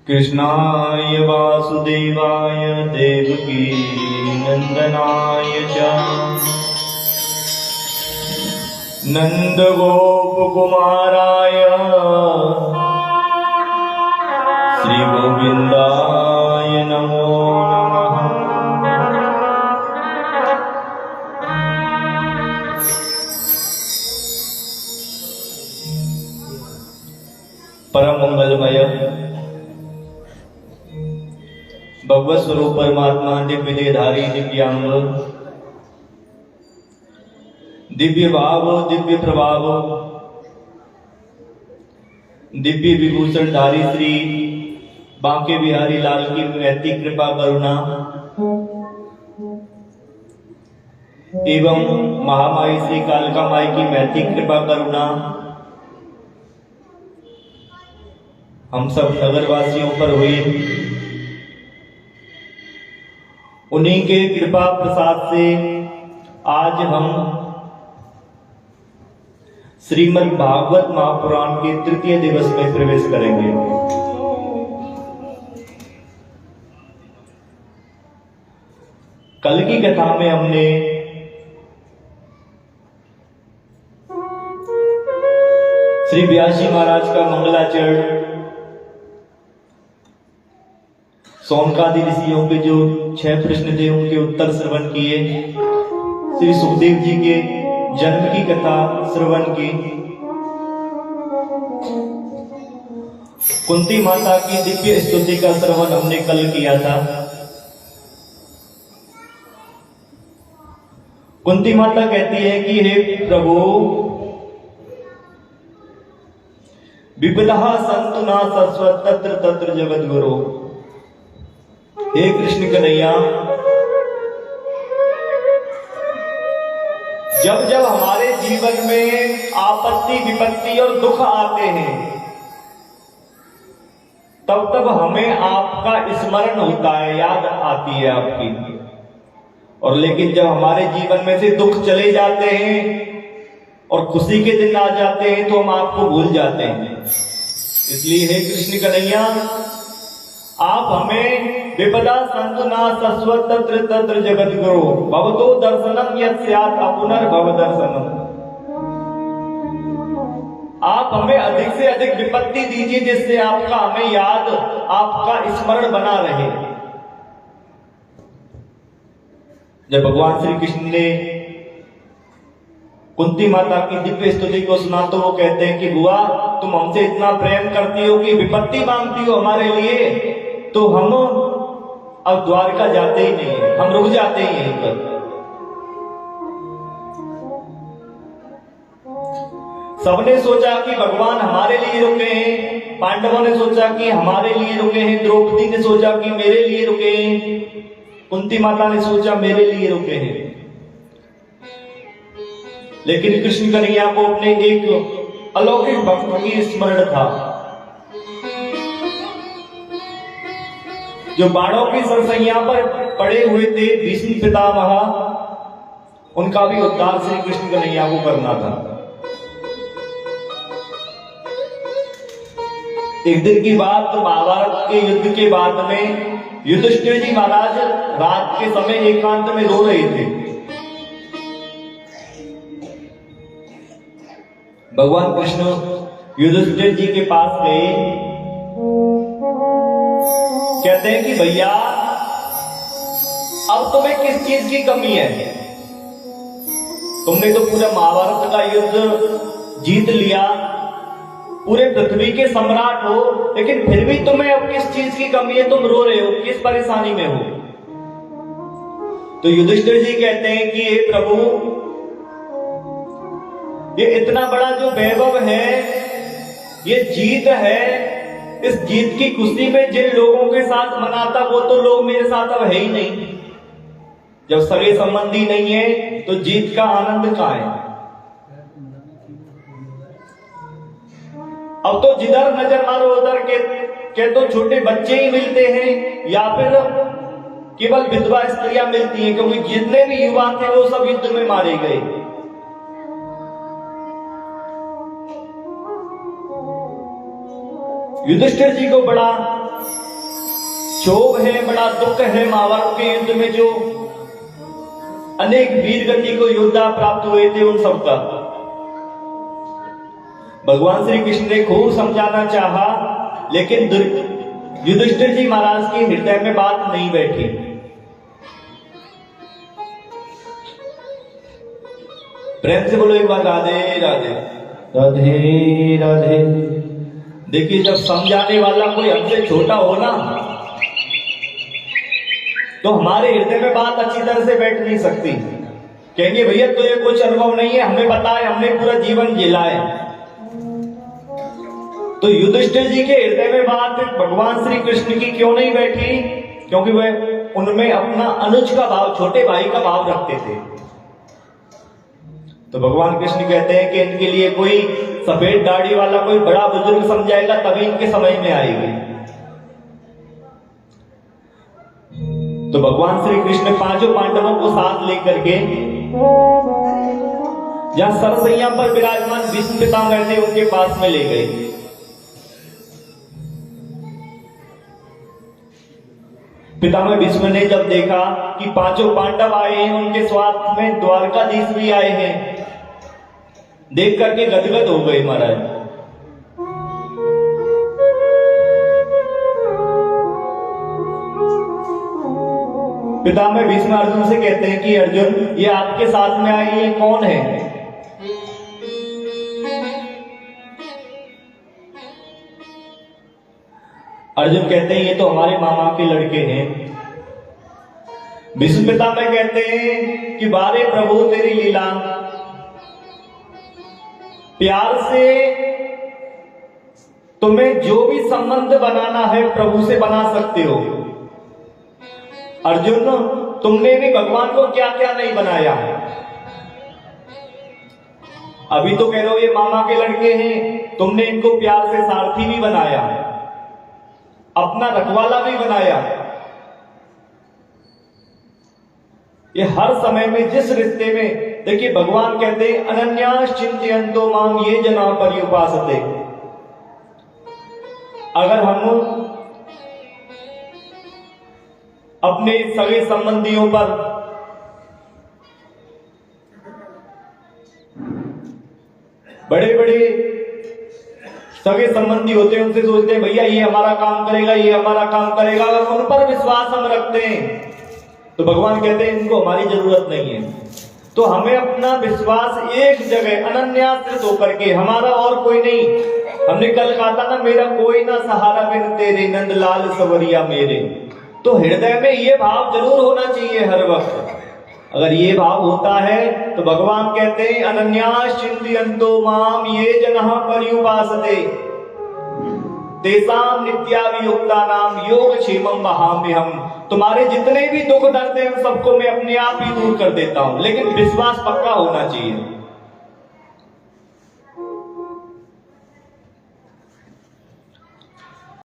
कृष्णाय वासुदेवाय देवकी नंदनाय च नंदगोपकुमाराय श्रीगोविन्दाय नमो नमः। परम मंगलमय भगवत स्वरूप परमात्मा दिव्य देहधारी दिव्यांग दिव्य भाव दिव्य प्रभाव दिव्य विभूषणधारी श्री बांके बिहारी लाल की महती कृपा करुणा एवं महामाई श्री कालका माई की महती कृपा करुणा हम सब नगरवासियों पर हुई। उन्हीं के कृपा प्रसाद से आज हम श्रीमद् भागवत महापुराण के तृतीय दिवस में प्रवेश करेंगे। कल की कथा में हमने श्री व्यासी महाराज का मंगलाचरण, सौनकादि ऋषियों के जो 6 प्रश्न थे उनके उत्तर श्रवण किए, श्री सुखदेव जी के जन्म की कथा श्रवण की, कुंती माता की दिव्य स्तुति का श्रवण हमने कल किया था। कुंती माता कहती है कि हे प्रभु, विपदा संतु ना सरस्वत तत्र तत्र जगत गुरु। हे कृष्ण कन्हैया, जब जब हमारे जीवन में आपत्ति विपत्ति और दुख आते हैं तब तब हमें आपका स्मरण होता है, याद आती है आपकी। और लेकिन जब हमारे जीवन में से दुख चले जाते हैं और खुशी के दिन आ जाते हैं तो हम आपको भूल जाते हैं। इसलिए हे कृष्ण कन्हैया, आप हमें विपदा संतु ना सरस्वत तत्र तत्र जगत गुरु भवतो दर्शनम यत् स्यात् अपुनर्भव दर्शनम। आप हमें अधिक से अधिक विपत्ति दीजिए जिससे आपका हमें याद, आपका स्मरण बना रहे। जब भगवान श्री कृष्ण ने कुंती माता की दिव्य स्तुति को सुना तो वो कहते हैं कि बुआ, तुम हमसे इतना प्रेम करती हो कि विपत्ति मांगती हो हमारे लिए, तो हम अब द्वारका जाते ही नहीं है, हम रुक जाते ही यहीं पर। सबने सोचा कि भगवान हमारे लिए रुके हैं, पांडवों ने सोचा कि हमारे लिए रुके हैं, द्रौपदी ने सोचा कि मेरे लिए रुके हैं, कुंती माता ने सोचा मेरे लिए रुके हैं। लेकिन कृष्ण कन्हैया को अपने एक अलौकिक भक्त की स्मरण था, जो बाणों की सरसैया पर पड़े हुए थे, भीष्म पितामह, उनका भी उद्धार श्री कृष्ण कन्हैया को करना था। एक दिन की बात, महाभारत के युद्ध के बाद में युधिष्ठिर जी महाराज रात के समय एकांत में रो रहे थे। भगवान कृष्ण युधिष्ठिर जी के पास गए, कहते हैं कि भैया, अब तुम्हें किस चीज की कमी है? तुमने तो पूरा महाभारत का युद्ध जीत लिया, पूरे पृथ्वी के सम्राट हो, लेकिन फिर भी तुम्हें अब किस चीज की कमी है? तुम रो रहे हो, किस परेशानी में हो? तो युधिष्ठिर जी कहते हैं कि हे प्रभु, ये इतना बड़ा जो वैभव है, ये जीत है, इस जीत की खुशी में जिन लोगों के साथ मनाता वो तो लोग मेरे साथ अब है ही नहीं। जब सगे संबंधी नहीं है तो जीत का आनंद कहां है? अब तो जिधर नजर मारो उधर के तो छोटे बच्चे ही मिलते हैं या फिर केवल विधवा स्त्रियां मिलती हैं, क्योंकि जितने भी युवा थे वो सब युद्ध में मारे गए। युधिष्ठिर जी को बड़ा क्षोभ है, बड़ा दुख है। महाभारत के युद्ध में जो अनेक वीर गति को योद्धा प्राप्त हुए थे उन सबका भगवान श्री कृष्ण ने खूब समझाना चाहा, लेकिन युधिष्ठिर जी महाराज के हृदय में बात नहीं बैठी। प्रेम से बोलो एक बार राधे राधे राधे राधे। देखिए, जब समझाने वाला कोई हमसे छोटा हो ना, तो हमारे हृदय में बात अच्छी तरह से बैठ नहीं सकती। कहेंगे भैया तो ये कुछ अनुभव नहीं है, हमें पता है, हमने पूरा जीवन जिला है। तो युधिष्ठिर जी के हृदय में बात भगवान श्री कृष्ण की क्यों नहीं बैठी? क्योंकि वह उनमें अपना अनुज का भाव, छोटे भाई का भाव रखते थे। तो भगवान कृष्ण कहते हैं कि इनके लिए कोई सफेद दाढ़ी वाला कोई बड़ा बुजुर्ग समझाएगा तभी इनके समझ में आएगी। तो भगवान श्री कृष्ण पांचों पांडवों को साथ लेकर के जहां सरसैया पर विराजमान भीष्म पितामह थे उनके पास में ले गए। पितामह भीष्म ने जब देखा कि पांचों पांडव आए हैं, उनके साथ में द्वारकाधीश भी आए हैं, देख करके गदगद हो गए महाराज। पितामह भीष्म अर्जुन से कहते हैं कि अर्जुन, ये आपके साथ में आए ये कौन है? अर्जुन कहते हैं ये तो हमारे मामा के लड़के हैं। भीष्म पितामह कहते हैं कि बारे प्रभु तेरी लीला, प्यार से तुम्हें जो भी संबंध बनाना है प्रभु से बना सकते हो। अर्जुन, तुमने भी भगवान को क्या क्या नहीं बनाया। अभी तो कह रहे हो ये मामा के लड़के हैं, तुमने इनको प्यार से सारथी भी बनाया, अपना रखवाला भी बनाया। ये हर समय में जिस रिश्ते में, देखिए भगवान कहते हैं अनन्यास चिंतयन्तो माम ये जना पर्युपासते। अगर हम अपने सगे संबंधियों पर बड़े बड़े सगे संबंधी होते हैं, उनसे सोचते हैं भैया ये हमारा काम करेगा, ये हमारा काम करेगा, अगर उन पर विश्वास हम रखते हैं तो भगवान कहते हैं इनको हमारी जरूरत नहीं है। तो हमें अपना विश्वास एक जगह अनन्याश्रित होकर के, हमारा और कोई नहीं। हमने कल कहा था ना, मेरा कोई ना सहारा बिन तेरे नंदलाल सवरिया मेरे। तो हृदय में ये भाव जरूर होना चाहिए हर वक्त। अगर ये भाव होता है तो भगवान कहते हैं अनन्यास चिंतयन्तो माम ये जनः पर्युपासते तेषां नित्याभियुक्तानां योगक्षेमं वहाम्यहम्। तुम्हारे जितने भी दुख दर्द हैं सबको मैं अपने आप ही दूर कर देता हूं, लेकिन विश्वास पक्का होना चाहिए।